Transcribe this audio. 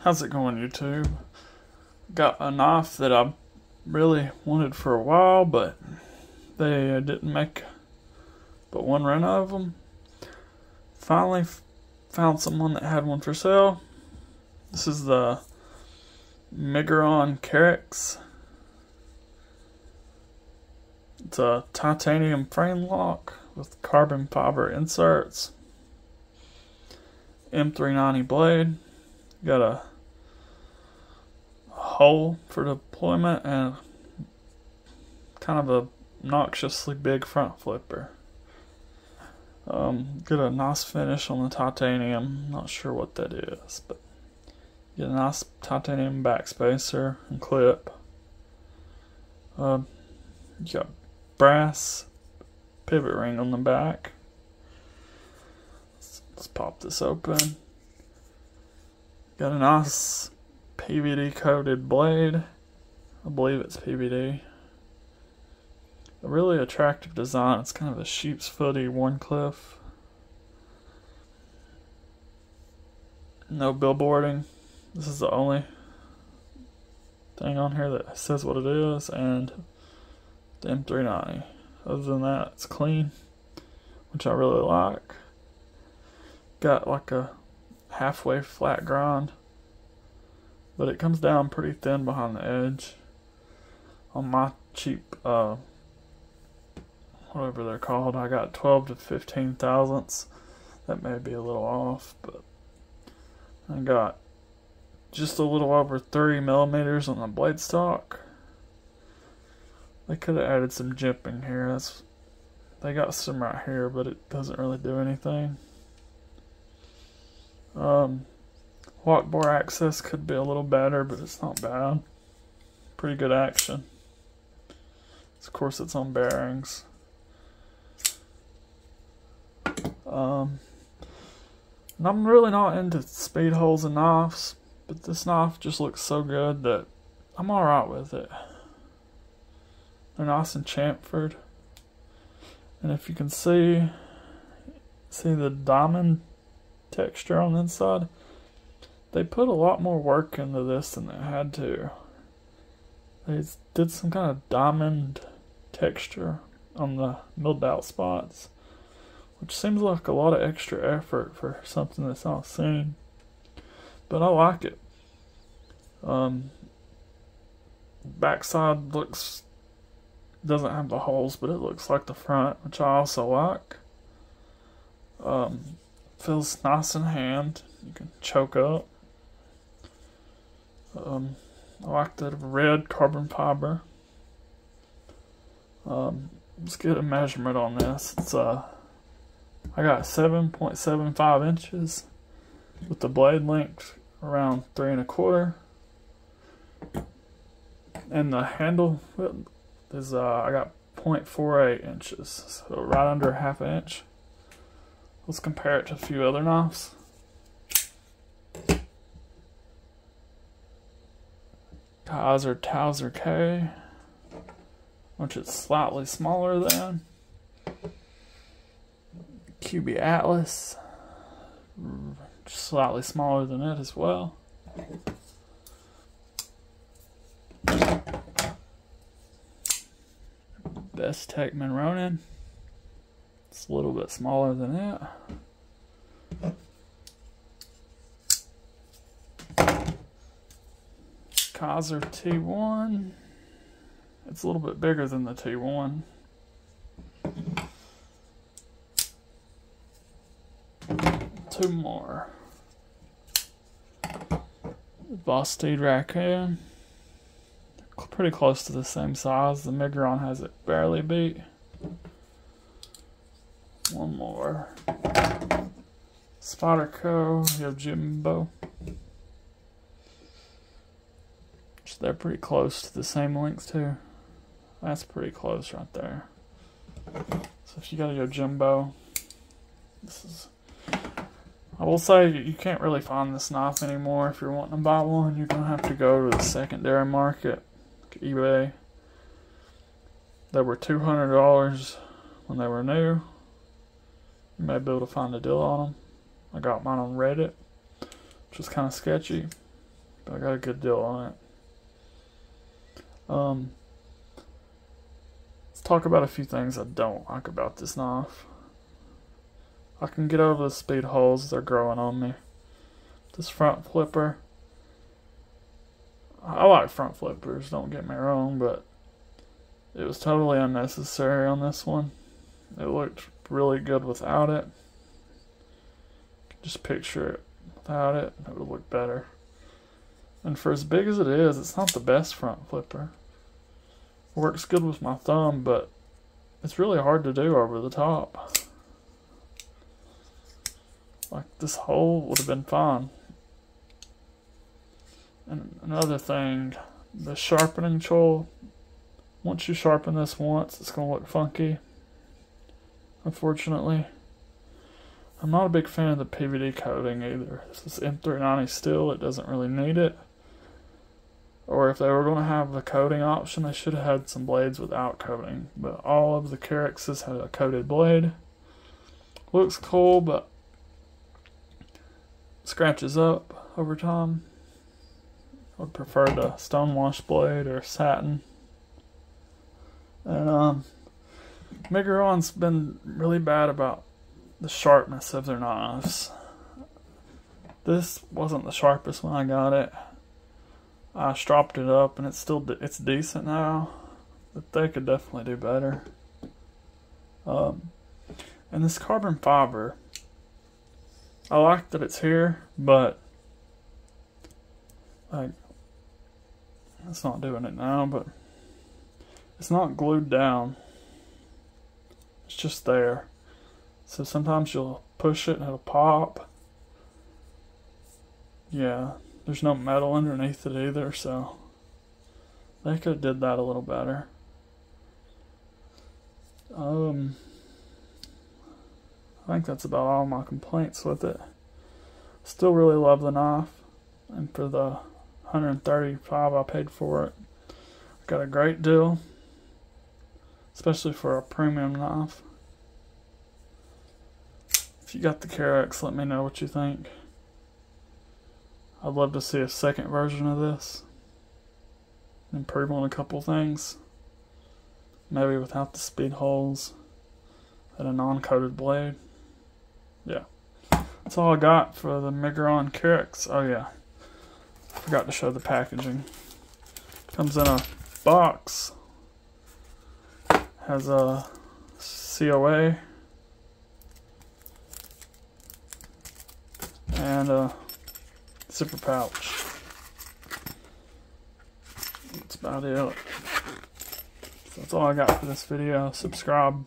How's it going, YouTube? Got a knife that I really wanted for a while, but they didn't make but one run of them. Finally found someone that had one for sale. This is the Miguron Keryx. It's a titanium frame lock with carbon fiber inserts. M390 blade. Got a hole for deployment and kind of a obnoxiously big front flipper. Get a nice finish on the titanium. Not sure what that is, but get a nice titanium backspacer and clip. You got brass pivot ring on the back. Let's pop this open. Got a nice PVD coated blade. I believe it's PVD. A really attractive design. It's kind of a sheep's footy Warncliffe. No billboarding. This is the only thing on here that says what it is, and the M390. Other than that, it's clean, which I really like. Got like a halfway flat grind, but it comes down pretty thin behind the edge. On my cheap whatever they're called, I got 12 to 15 thousandths. That may be a little off, but I got just a little over 30 millimeters on the blade stock. They could have added some jimping here. They got some right here, but it doesn't really do anything. Lock bar access could be a little better, but it's not bad. Pretty good action. Of course, it's on bearings. And I'm really not into speed holes and knives, but this knife just looks so good that I'm alright with it. They're nice and chamfered. And if you can see the diamond texture on the inside, they put a lot more work into this than they had to. They did some kind of diamond texture on the milled out spots, which seems like a lot of extra effort for something that's not seen, but I like it. Backside doesn't have the holes, but it looks like the front, which I also like. Feels nice in hand. You can choke up. I like the red carbon fiber. Let's get a measurement on this. It's I got 7.75 inches with the blade length around 3 1/4, and the handle width is I got 0.48 inches, so right under a ½ inch. Let's compare it to a few other knives. Kaiser Towser K, which is slightly smaller than QB Atlas, slightly smaller than it as well. Best Tech Miguron, it's a little bit smaller than it. Kaiser T1, it's a little bit bigger than the T1. Two more. Vosteed Raccoon, pretty close to the same size. The Miguron has it barely beat. One more. Spyderco Yojimbo. They're pretty close to the same length too. That's pretty close right there. So if you got a Yojimbo, this is. I will say you can't really find this knife anymore. If you're wanting to buy one, you're gonna have to go to the secondary market, like eBay. They were $200 when they were new. You may be able to find a deal on them. I got mine on Reddit, which was kind of sketchy. so I got a good deal on it. Let's talk about a few things I don't like about this knife. I can get over the speed holes, they're growing on me. This front flipper, I like front flippers, don't get me wrong, but it was totally unnecessary on this one. It looked really good without it. Just picture it without it, it would look better. And for as big as it is, it's not the best front flipper. It works good with my thumb, but it's really hard to do over the top. Like, this hole would have been fine. And another thing, the sharpening tool. Once you sharpen this once, it's going to look funky. Unfortunately. I'm not a big fan of the PVD coating either. This is M390 steel, it doesn't really need it. Or if they were going to have the coating option, they should have had some blades without coating. But all of the Keryxes had a coated blade. Looks cool, but scratches up over time. I would prefer the stonewash blade or satin. And Miguron's been really bad about the sharpness of their knives. This wasn't the sharpest when I got it. I stropped it up and it's decent now, but they could definitely do better. And this carbon fiber, I like that it's here, but like, it's not doing it now, but it's not glued down. It's just there. So sometimes you'll push it and it'll pop. Yeah, there's no metal underneath it either, so they could have did that a little better. I think that's about all my complaints with it. Still really love the knife, and for the $135 I paid for it, I got a great deal, especially for a premium knife. If you got the Keryx, let me know what you think. I'd love to see a second version of this. Improve on a couple things. Maybe without the speed holes and a non-coated blade. Yeah. That's all I got for the Miguron Keryx. Oh yeah. Forgot to show the packaging. Comes in a box. Has a COA. And a zipper pouch. That's about it. So that's all I got for this video. Subscribe.